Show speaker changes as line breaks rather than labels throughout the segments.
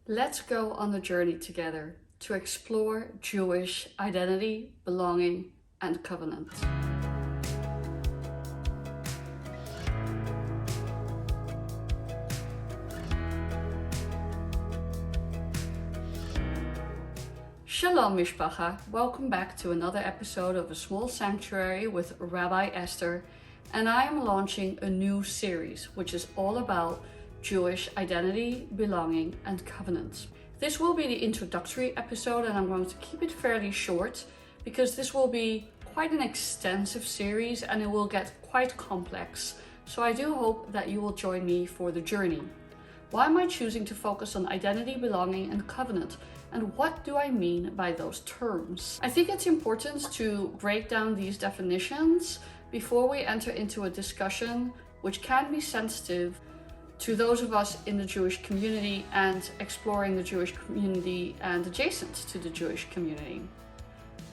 Let's go on a journey together to explore Jewish identity, belonging, and covenant. Shalom Mishpacha, welcome back to another episode of A Small Sanctuary with Rabbi Esther, and I am launching a new series which is all about Jewish identity, belonging, and covenant. This will be the introductory episode, and I'm going to keep it fairly short because this will be quite an extensive series and it will get quite complex. So I do hope that you will join me for the journey. Why am I choosing to focus on identity, belonging, and covenant? And what do I mean by those terms? I think it's important to break down these definitions before we enter into a discussion which can be sensitive to those of us in the Jewish community and exploring the Jewish community and adjacent to the Jewish community.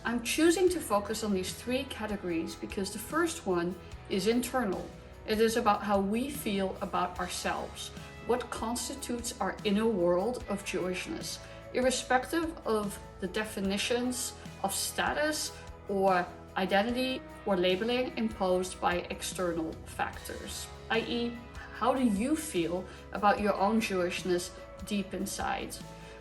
I'm choosing to focus on these three categories because the first one is internal. It is about how we feel about ourselves, what constitutes our inner world of Jewishness, irrespective of the definitions of status or identity or labeling imposed by external factors, i.e., how do you feel about your own Jewishness deep inside?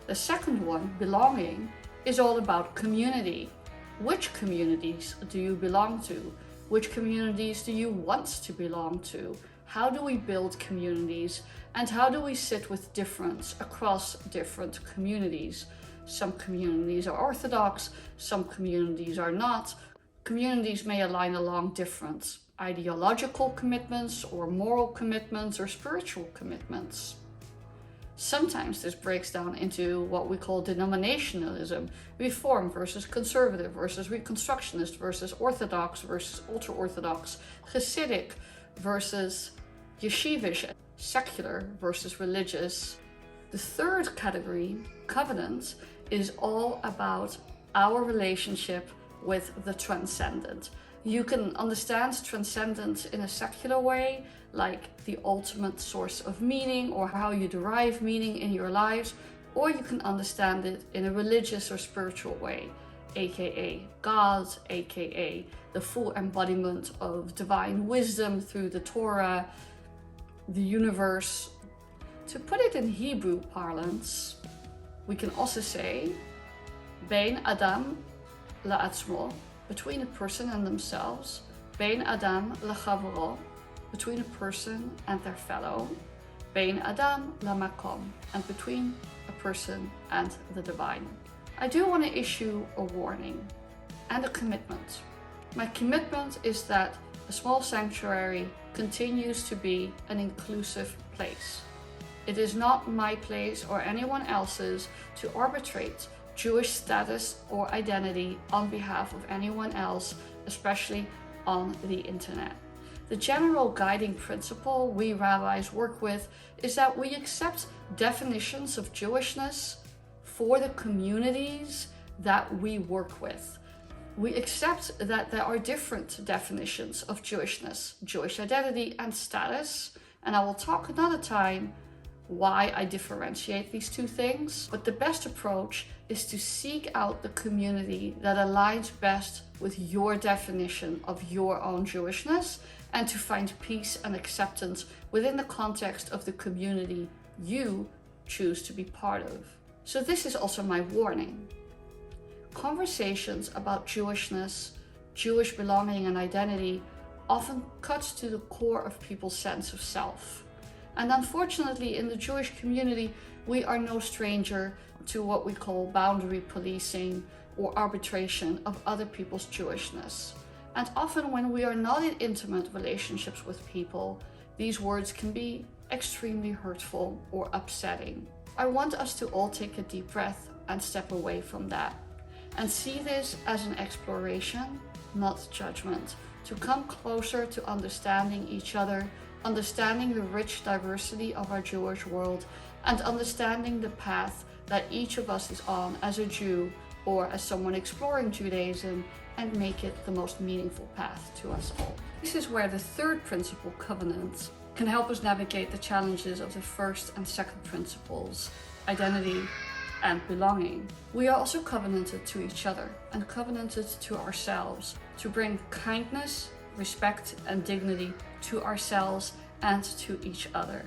The second one, belonging, is all about community. Which communities do you belong to? Which communities do you want to belong to? How do we build communities? And how do we sit with difference across different communities? Some communities are Orthodox, some communities are not. Communities may align along different ideological commitments or moral commitments or spiritual commitments. Sometimes this breaks down into what we call denominationalism, Reform versus Conservative versus Reconstructionist versus Orthodox versus Ultra-Orthodox, Hasidic versus Yeshivish, secular versus religious. The third category, covenant, is all about our relationship with the transcendent. You can understand transcendence in a secular way, like the ultimate source of meaning or how you derive meaning in your lives, or you can understand it in a religious or spiritual way, aka God, aka the full embodiment of divine wisdom through the Torah, the universe. To put it in Hebrew parlance, we can also say Bein Adam la'atzmo, between a person and themselves, Bein Adam la'chavro, between a person and their fellow, Bein Adam la'makom, and between a person and the divine. I do want to issue a warning and a commitment. My commitment is that a small sanctuary continues to be an inclusive place. It is not my place or anyone else's to arbitrate Jewish status or identity on behalf of anyone else, especially on the internet. The general guiding principle we rabbis work with is that we accept definitions of Jewishness for the communities that we work with. We accept that there are different definitions of Jewishness, Jewish identity, and status, and I will talk another time why I differentiate these two things. But the best approach is to seek out the community that aligns best with your definition of your own Jewishness and to find peace and acceptance within the context of the community you choose to be part of. So this is also my warning. Conversations about Jewishness, Jewish belonging and identity often cuts to the core of people's sense of self. And unfortunately, in the Jewish community, we are no stranger to what we call boundary policing or arbitration of other people's Jewishness. And often when we are not in intimate relationships with people, these words can be extremely hurtful or upsetting. I want us to all take a deep breath and step away from that and see this as an exploration, not judgment, to come closer to understanding each other, understanding the rich diversity of our Jewish world, and understanding the path that each of us is on as a Jew or as someone exploring Judaism, and make it the most meaningful path to us all. This is where the third principle, covenant, can help us navigate the challenges of the first and second principles, identity, and belonging. We are also covenanted to each other and covenanted to ourselves to bring kindness, respect, and dignity to ourselves and to each other.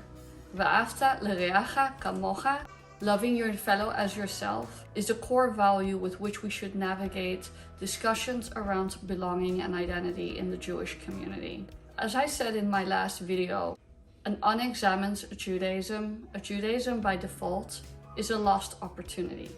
Va'afta l'reacha kamocha, loving your fellow as yourself, is the core value with which we should navigate discussions around belonging and identity in the Jewish community. As I said in my last video, an unexamined Judaism, a Judaism by default, is a lost opportunity.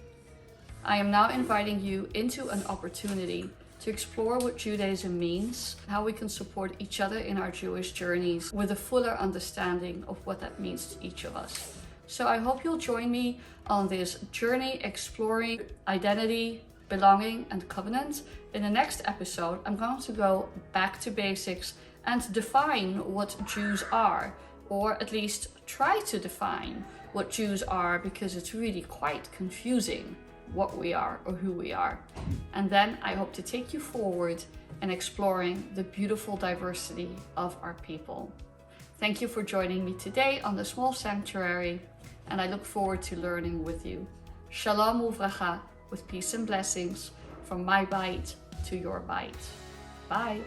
I am now inviting you into an opportunity to explore what Judaism means, how we can support each other in our Jewish journeys with a fuller understanding of what that means to each of us. So I hope you'll join me on this journey exploring identity, belonging, and covenant. In the next episode, I'm going to go back to basics and define what Jews are, or at least try to define what Jews are, because it's really quite confusing what we are or who we are. And then I hope to take you forward in exploring the beautiful diversity of our people. Thank you for joining me today on the Small Sanctuary, and I look forward to learning with you. Shalom uvracha, with peace and blessings from my bite to your bite. Bye.